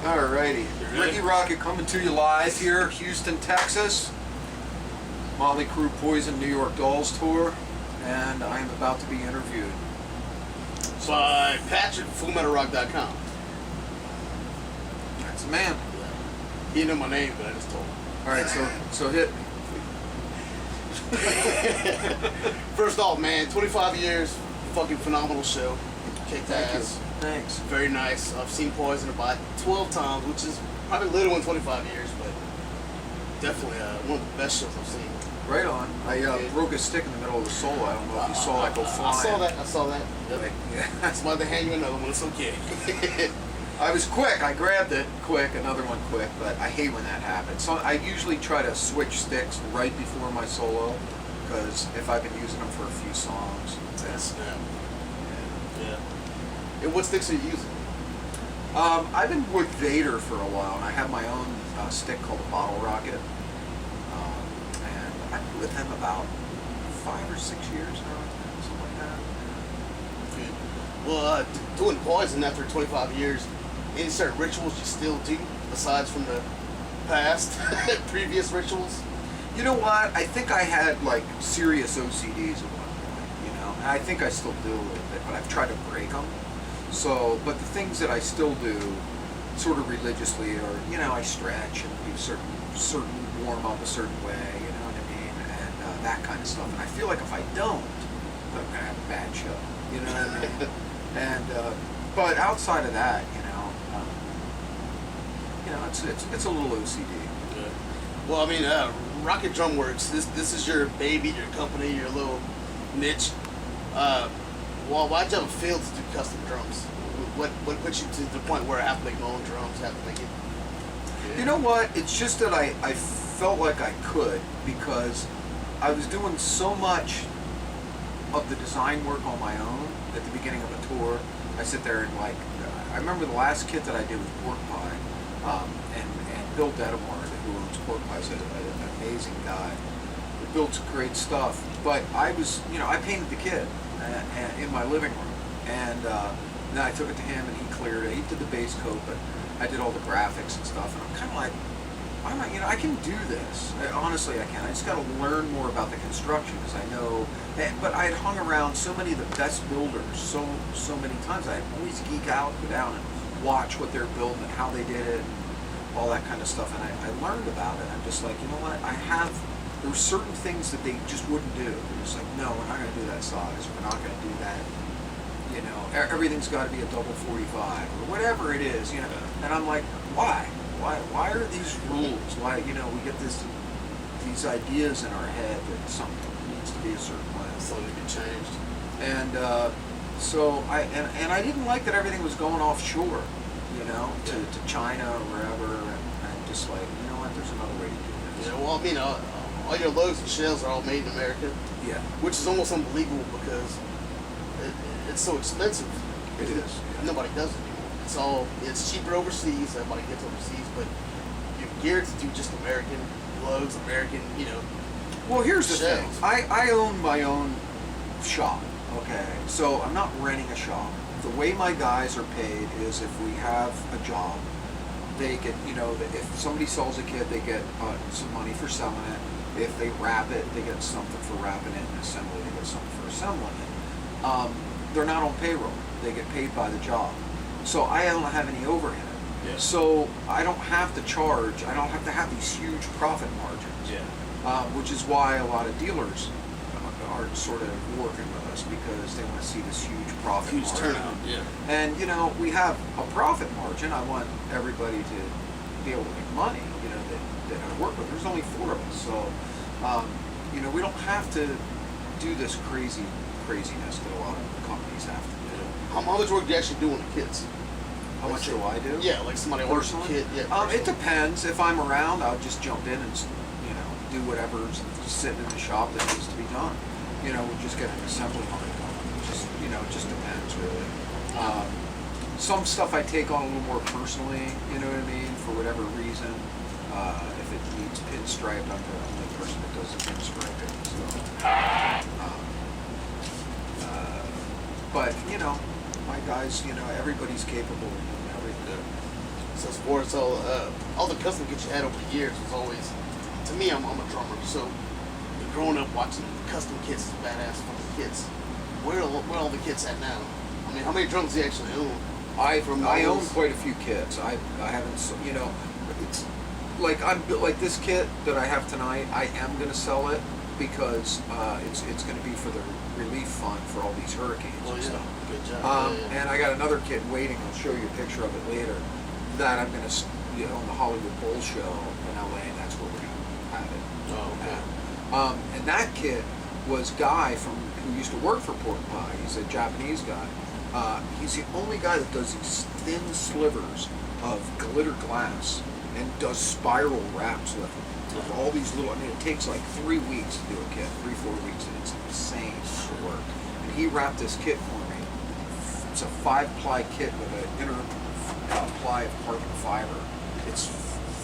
Alrighty, Rikki Rockett coming to you live here, Houston, Texas. Motley Crue Poison New York Dolls tour, and I am about to be interviewed. By Patrick, FullMetalRock.com. That's the man. He didn't know my name, but I just told him. Alright, so hit me. First off, man, 25 years, fucking phenomenal show. Kicked Thank ass. you. Thanks. Very nice. I've seen Poison about 12 times, which is probably little in 25 years, but definitely one of the best shows I've seen. Right on. I broke a stick in the middle of the solo. I don't know if you saw that go flying. I saw that. Yep. Yeah. Somebody hand you another one, it's okay. I was quick. I grabbed it quick, another one quick, but I hate when that happens. So I usually try to switch sticks right before my solo, because if I've been using them for a few songs, That's yeah. And what sticks are you using? I've been with Vader for a while, and I have my own stick called a Bottle Rocket, and I've been with them about 5 or 6 years now, something like that. Good. Well, doing Poison after 25 years, any certain rituals you still do besides from the past, previous rituals? You know what? I think I had like serious OCDs at one point, you know, and I think I still do a little bit, but I've tried to break them. So, but the things that I still do, sort of religiously, are, you know, I stretch and do certain warm up a certain way, you know what I mean, and that kind of stuff. And I feel like if I don't, I'm gonna have a bad show, you know what I mean. And but outside of that, you know, it's a little OCD. Yeah. Well, I mean, Rockett Drum Works. This is your baby, your company, your little niche. Well, why'd you have a field to do custom drums? What put you to the point where I have to make my own drums, have to make it? Yeah. You know what? It's just that I felt like I could, because I was doing so much of the design work on my own at the beginning of a tour. I sit there and like, I remember the last kit that I did with Pork Pie, and Bill Dedamore, who owns Pork Pie, is an amazing guy. He builds great stuff. But I was, you know, I painted the kit in my living room, and then I took it to him and he cleared it. He did the base coat, but I did all the graphics and stuff, and I'm kind of like, I'm not, you know, I can do this. Honestly, I can. I just got to learn more about the construction, because I know. But I had hung around so many of the best builders so many times. I always geek out, go down and watch what they're building and how they did it, and all that kind of stuff. And I learned about it. I'm just like, you know what? There were certain things that they just wouldn't do. They're just like, no, we're not going to do that size. We're not going to do that. You know, everything's got to be a double 45 or whatever it is. You know, and I'm like, why? Why are these rules? Why, you know, we get these ideas in our head that something needs to be a certain way. Something to be changed. And so I didn't like that everything was going offshore, you know, to China or wherever. And I'm just like, you know what? There's another way to do this. Yeah. Well, I mean, all your loads and shells are all made in America. Yeah. Which is almost unbelievable, because it's so expensive. It is. Yeah. Nobody does it anymore. It's cheaper overseas. Everybody gets overseas, but you're geared to do just American loads, American, you know. Well, here's the shells. thing. I own my own shop. Okay, so I'm not renting a shop. The way my guys are paid is if we have a job, they get, you know, if somebody sells a kit, they get some money for selling it. If they wrap it, they get something for wrapping it, and assembly, they get something for assembling it. They're not on payroll. They get paid by the job. So I don't have any overhead. Yeah. So I don't have to charge. I don't have to have these huge profit margins. Yeah. Which is why a lot of dealers are sort of working with us, because they want to see this huge profit margin. Turnout. Yeah. And you know, we have a profit margin. I want everybody to be able to make money. You know, that I work with. There's only 4 of us, so you know, we don't have to do this craziness that a lot of companies have to do. How much work do you actually do on the kits? How much do I do? Yeah, like somebody orders a kit. Yeah. It depends. If I'm around, I'll just jump in and, you know, do whatever's sitting in the shop that needs to be done. You know, we'll just get an assembly line going. Just, you know, it just depends really. Some stuff I take on a little more personally. You know what I mean? For whatever reason, if it needs pinstripe, I'm the only person that does the pinstriping. So, but you know, my guys, you know, everybody's capable of doing everything. So as far as all the custom kits you had over the years was always, to me, I'm a drummer, so growing up watching custom kits, badass fucking kits. Where are all the kits at now? I mean, how many drums do you actually own? I own quite a few kits. I haven't, it's like this kit that I have tonight. I am going to sell it because it's going to be for the relief fund for all these hurricanes and stuff. Good job. And I got another kit waiting. I'll show you a picture of it later. That I'm going to on the Hollywood Bowl show in LA, and that's where we're going to have it. Oh, okay. And that kid was Guy who used to work for Pork Pie. He's a Japanese guy. He's the only guy that does these thin slivers of glitter glass and does spiral wraps with them. With all these little, it takes like 3 weeks to do a kit, 3-4 weeks, and it's insane to work. And he wrapped this kit for me. It's a 5-ply kit with an inner ply of carbon fiber. It's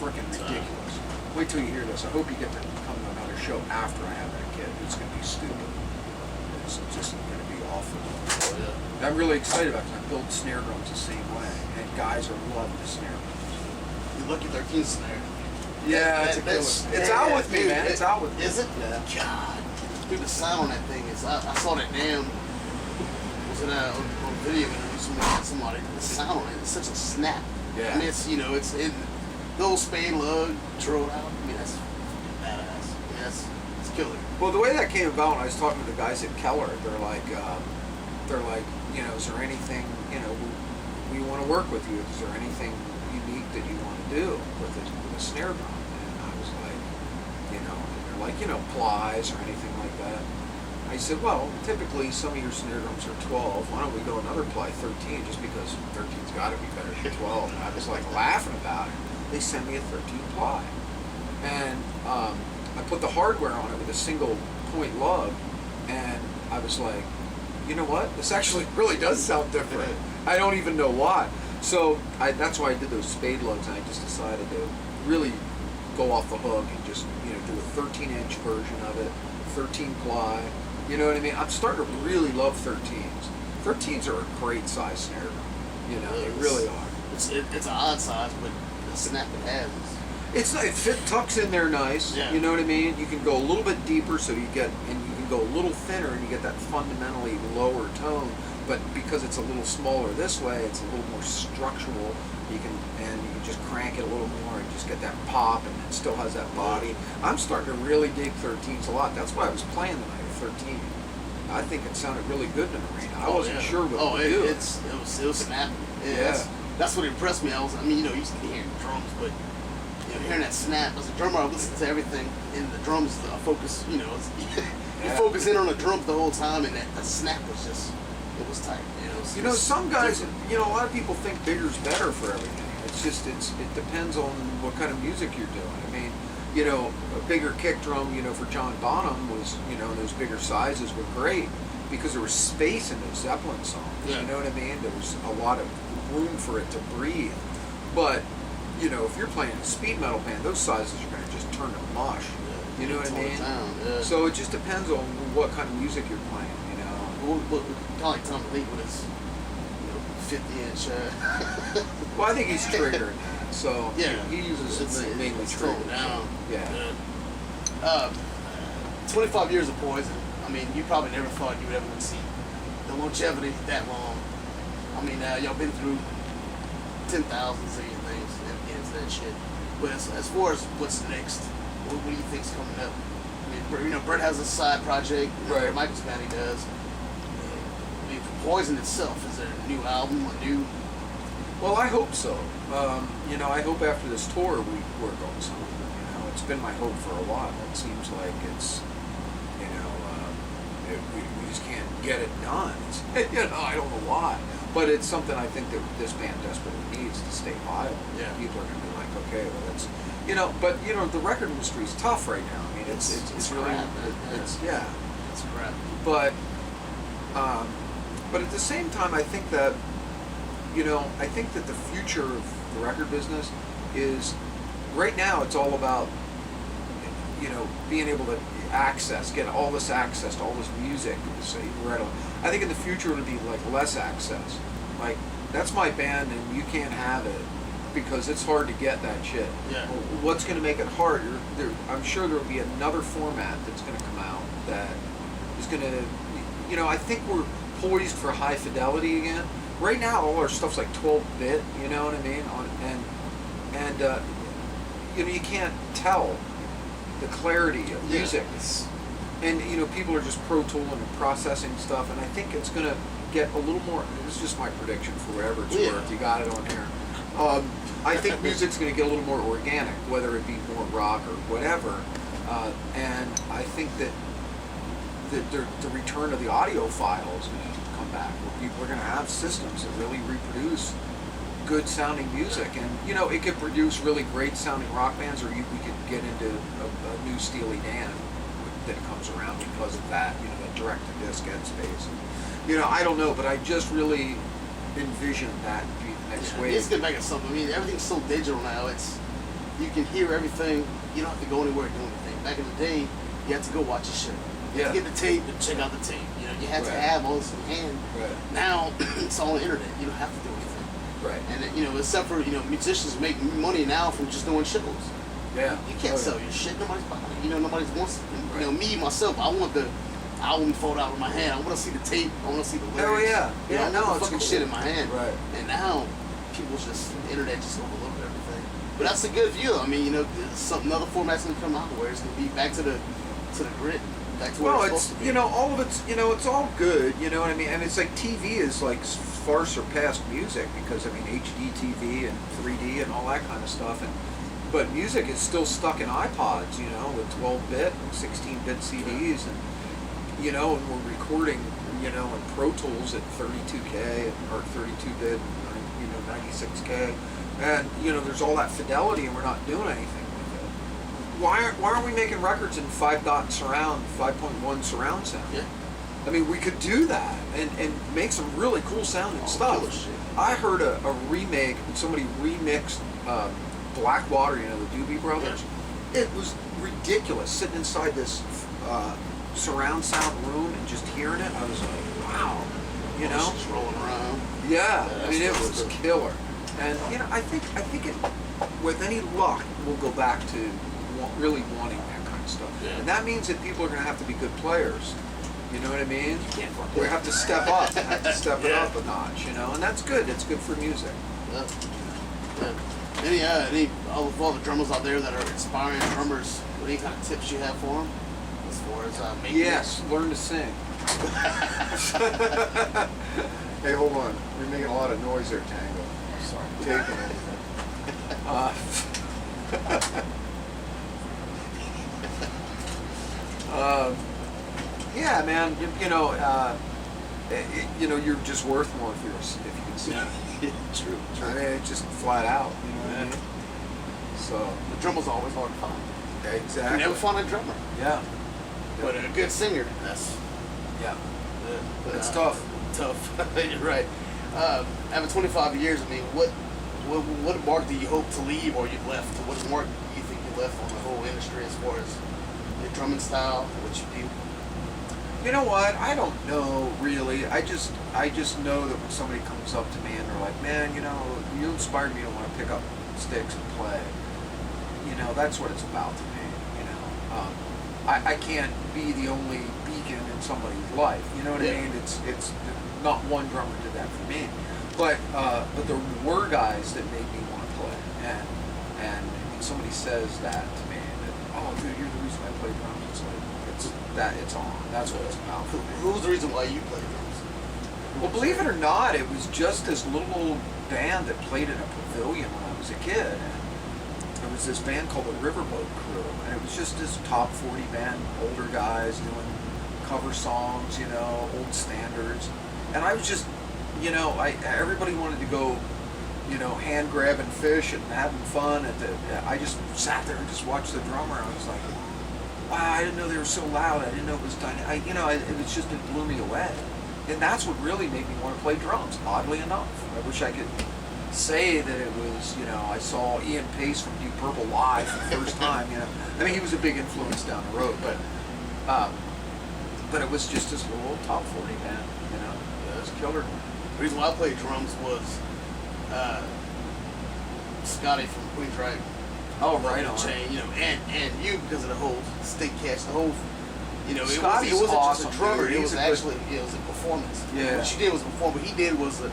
freaking ridiculous. Wait till you hear this. I hope you get to come to another show after I have that kit. It's going to be stupid. It's just going to be awful. Oh, yeah. I'm really excited about it. I build snare drums the same way, and guys are loving the snare drums. You look at 13 snare. Yeah, it's out with me, man. It's out with me. Is it? Yeah. God, dude, the sound on that thing is. I saw that damn. Was it on video interview? Somebody. The sound on it is such a snap. Yeah. I mean, it's in the old Spade lug drilled out. I mean, that's badass. I mean, it's killer. Well, the way that came about, I was talking to the guys at Keller. They're like, is there anything, we want to work with you? Is there anything unique that you want to do with a snare drum? And I was like, they're like, plies or anything like that. I said, well, typically some of your snare drums are 12. Why don't we go another ply, 13, just because 13's got to be better than 12. And I was like laughing about it. They sent me a 13 ply. And I put the hardware on it with a single point lug, and I was like, you know what? This actually really does sound different. I don't even know why. So that's why I did those Spade lugs, and I just decided to really go off the hook and just do a 13-inch version of it, 13 ply. You know what I mean? I'm starting to really love 13s. 13s are a great size snare drum. They really are. It's an odd size, but the snap it has. It tucks in there nice. Yeah. You know what I mean? You can go a little bit deeper, so you can go a little thinner, and you get that fundamentally lower tone. But because it's a little smaller this way, it's a little more structural. You can just crank it a little more and just get that pop, and it still has that body. I'm starting to really dig 13s a lot. That's why I was playing tonight with 13. I think it sounded really good in the arena. I wasn't sure what to do. It was snapping. That's what impressed me. You used to be hearing drums, but hearing that snap as a drummer, I listen to everything in the drums. I focus, you focus in on the drums the whole time, and that snap was just, it was tight. Some guys, different. a lot of people think bigger's better for everything. It's just, it depends on what kind of music you're doing. I mean, a bigger kick drum, for John Bonham was, those bigger sizes were great because there was space in those Zeppelin songs. Yeah. You know what I mean? There was a lot of room for it to breathe. But, if you're playing a speed metal band, those sizes are going to just turn to mush. Yeah. You know what I mean? Yeah. So it just depends on what kind of music you're playing, Kind of like Tom Lee with his 50-inch. Well, I think he's triggered. So yeah, he uses mainly trigger. Down. Yeah. 25 years of Poison. I mean, you probably never thought you would ever see the longevity that long. I mean, y'all been through 10,000 zillion things against that shit. But as far as what's next, what do you think's coming up? I mean, Brett has a side project. Right. Michael's band he does. I mean, for Poison itself, is there a new album, a new? Well, I hope so. I hope after this tour we work on something. It's been my hope for a while. It seems like it's, we just can't get it done. It's, I don't know why, but it's something I think that this band desperately needs to stay viable. Yeah. People are going to be like, okay, well, that's, but the record industry is tough right now. I mean, it's really, crap, it's crap. But at the same time, I think that, the future of the record business is, right now it's all about, being able to get all this access to all this music. So I think in the future it'll be like less access. Like, that's my band and you can't have it because it's hard to get that shit. Yeah. What's going to make it hard? I'm sure there will be another format that's going to come out that is going to, I think we're poised for high fidelity again. Right now, all our stuff's like 12-bit. You know what I mean? You can't tell the clarity of music. And people are just Pro Tooling and processing stuff, and I think it's going to get a little more. This is just my prediction for wherever it's worth. You got it on here. I think music's going to get a little more organic, whether it be more rock or whatever. And I think that the return of the audiophile is going to come back, where people are going to have systems that really reproduce good sounding music, and it could produce really great sounding rock bands, or we could get into a new Steely Dan that comes around because of that, that direct to disc headspace. I don't know, but I just really envision that to be the next wave. Let's get back at something. I mean, everything's so digital now. You can hear everything. You don't have to go anywhere and do anything. Back in the day, you had to go watch a show. You had to get the tape and check out the tape. You had to have all this in hand. Right. Now it's all on the internet. You don't have to do anything. Right. And except for musicians make money now from just doing shows. Yeah. You can't sell your shit. Nobody's buying it. Nobody wants it. Me myself, I want the album photo out in my hand. I want to see the tape. I want to see the lyrics. Oh yeah. I want the fucking shit in my hand. Right. And now people the internet just overload everything. But that's a good view. I mean, another format's gonna come out where it's gonna be back to the grid. Back to where it's supposed to be. all of it's it's all good. You know what I mean? And it's like TV is like far surpassed music because HD TV and 3D and all that kind of stuff. But music is still stuck in iPods, with 12-bit and 16-bit CDs, and and we're recording, in Pro Tools at 32K or 32-bit, 96K, and there's all that fidelity, and we're not doing anything with it. Why aren't we making records in 5.1 surround sound? Yeah. I mean, we could do that and make some really cool sounding stuff. I heard a remake, somebody remixed Blackwater, the Doobie Brothers. Yeah. It was ridiculous, sitting inside this surround sound room and just hearing it. I was like, wow, Just rolling around. Yeah, I mean, it was killer. And I think it, with any luck, we'll go back to really wanting that kind of stuff. Yeah. And that means that people are going to have to be good players. You know what I mean? You can't fuck We with have to step up. Have to step it up a notch. And that's good. It's good for music. Yeah. Any of all the drummers out there that are inspiring drummers, any kind of tips you have for them as far as making? Yes, learn to sing. Hey, hold on. You're making a lot of noise there, Tango. Sorry, taking anything. Yeah, man. You're just worth more if you can sing. True. I mean, it's just flat out. You know what I mean? So the drummer's always hard to find. Exactly. You never find a drummer. Yeah. But a good singer, that's it's tough. Tough. You're right. After 25 years, I mean, what mark do you hope to leave, or you've left? What mark do you think you left on the whole industry as far as your drumming style, what you do? You know what? I don't know really. I just know that when somebody comes up to me and they're like, "Man, you inspired me to want to pick up sticks and play." That's what it's about to me. I can't be the only beacon in somebody's life. You know what I mean? It's not one drummer did that for me, but there were guys that made me want to play. And when somebody says that to me, that, "Oh, dude, you're the reason I play drums," it's like it's on. That's what it's about. Who's the reason why you play drums? Well, believe it or not, it was just this little old band that played in a pavilion when I was a kid. And it was this band called the Riverboat Crew, and it was just this top 40 band, older guys doing cover songs, old standards. And I was just, everybody wanted to go, hand grabbing fish and having fun. I just sat there and just watched the drummer. I was like, wow, I didn't know they were so loud. I didn't know it was tiny. It blew me away. And that's what really made me want to play drums, oddly enough. I wish I could say that it was, I saw Ian Pace from Deep Purple live for the first time, I mean, he was a big influence down the road, but it was just this little top 40 band, It was killer. The reason why I played drums was Scotty from Queensryche. Oh, right on. Chain, you know, and you because of the whole state cash, the whole, you know, Scotty's it wasn't awesome, just a drummer. dude. It was He's a good- actually it was a performance. Yeah. What she did was perform. What he did was a,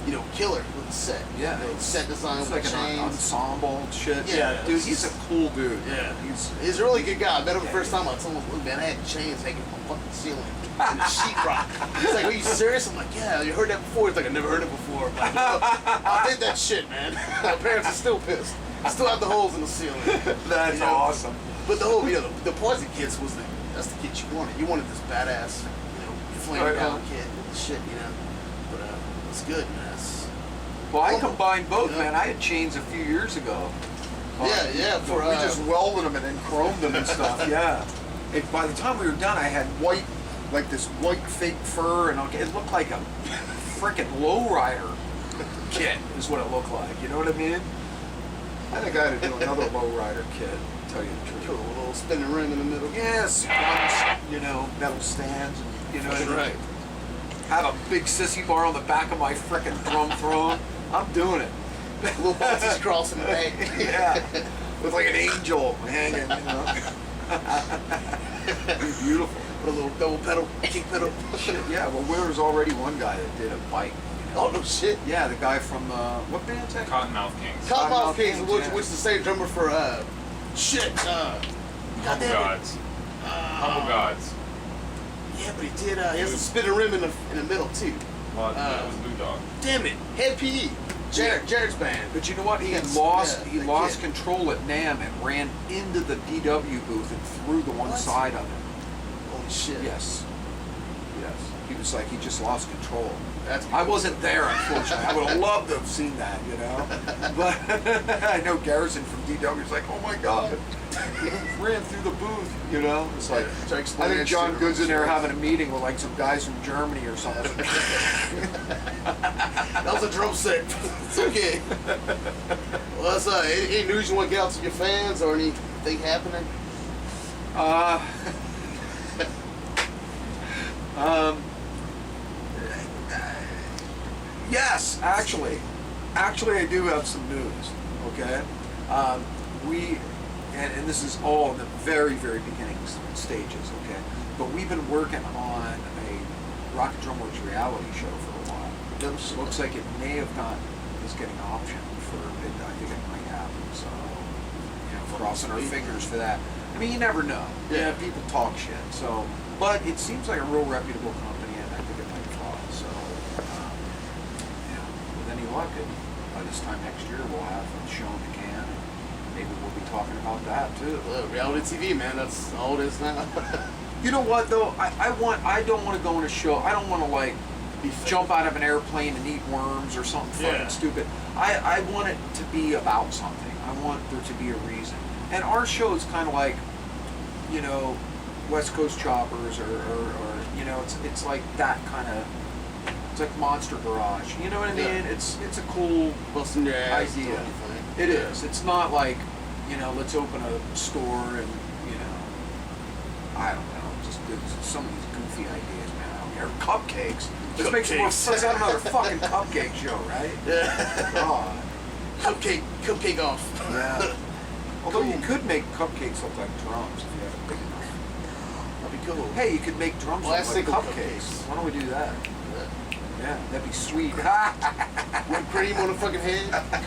you know, killer with the set. Yeah, You know, set design It's with like the an chains. ensemble shit. Yeah, dude, it's he's a just- cool dude. Yeah, He's he's a really good guy. I met him the Yeah. first time. I told him, look, man, I had chains hanging from the fucking ceiling and the sheetrock. He's like, are you serious? I'm like, yeah, you heard that before? He's like, I never heard it before. I'm like, no, I did that shit, man. My parents are still pissed. I still have the holes in the ceiling. That's You know? awesome. But the whole, you know, the Poison Kids was that's the kid you wanted. You wanted this badass, you know, flame Right down on. kid with the shit, you know. But it's good, man. It's, Well, I combined both, Yeah. man. I had chains a few years ago. yeah, for we just welded them and then chromed them and stuff. Yeah. And by the time we were done, I had white, like this white fake fur, and it looked like a freaking lowrider kit. Is what it looked like. You know what I mean? I think I had to do another lowrider kit. To tell you the truth. cool, a little spinning rim in the middle. Yes, ones, you know, metal stands, and, you know, That's right. have a big sissy bar on the back of my frickin' drum throne. I'm doing it. Little Balti's cross in the back. Yeah, with like an angel hanging, you know. Beautiful. With a little double pedal, kick pedal. Shit, yeah. Well, there was already one guy that did a bike. You know? Oh no shit. Yeah, the guy from what band's that? Cottonmouth Kings. Cottonmouth Kings, Kings, which yeah. which is the same drummer for shit. Humble goddamn it. Gods. Humble Gods. Yeah, but he did. He has a spinning rim in the middle too. Well, that was Blue Dog. Damn it, Head PE. Jared's band. But you know what? He Yes, lost. yeah, He the lost kid. control at NAMM and ran into the DW booth and threw the one What? side of it. Holy shit. Yes. Yes. He was like he just lost control. That's I wasn't there, unfortunately. I would have loved to have seen that, you know. But I know Garrison from DW was like, "Oh my God, he ran through the booth," you know. It's like To I explain think that John shit. Good's in there having a meeting with like some guys from Germany or something. That was a drum set. It's okay. Well, that's any news you want to get out to your fans or anything happening? Uh, yes, actually, I do have some news. Okay, and this is all in the very, very beginning stages. Okay, but we've been working on a Rockett Drum Works reality show for a while. It looks like it may have is getting optioned for it. I think it might happen. So, you know, crossing our fingers for that. I mean, you never know. Yeah. People talk shit. So, but it seems like a real reputable company, and I think it might fly. So, yeah, with any luck, by this time next year, we'll have a show in the can, and maybe we'll be talking about that too. Reality TV, man. That's all it is now. You know what though? I don't want to go on a show. I don't want to like jump out of an airplane and eat worms or something fucking Yeah. stupid. I want it to be about something. I want there to be a reason. And our show is kind of like, you know, West Coast Choppers or you know, it's like that kind of. It's like Monster Garage. You know what I mean? Yeah. It's a cool Busting your ass. idea. doing anything. It is. It's not like, you know, let's open a store and, you know, I don't know. Just some of these goofy ideas, man. I don't care. Cupcakes. This makes more Cupcakes. sense. Let's have another fucking cupcake show, right? Yeah. God. Cupcake off. Yeah. Although you could make cupcakes look like drums if you had a big enough. That'd be cool. Hey, you could make drums look like Plastic cupcakes. cupcakes. Why don't we do that? Yeah. Yeah, that'd be sweet. Whipped cream on the fucking head.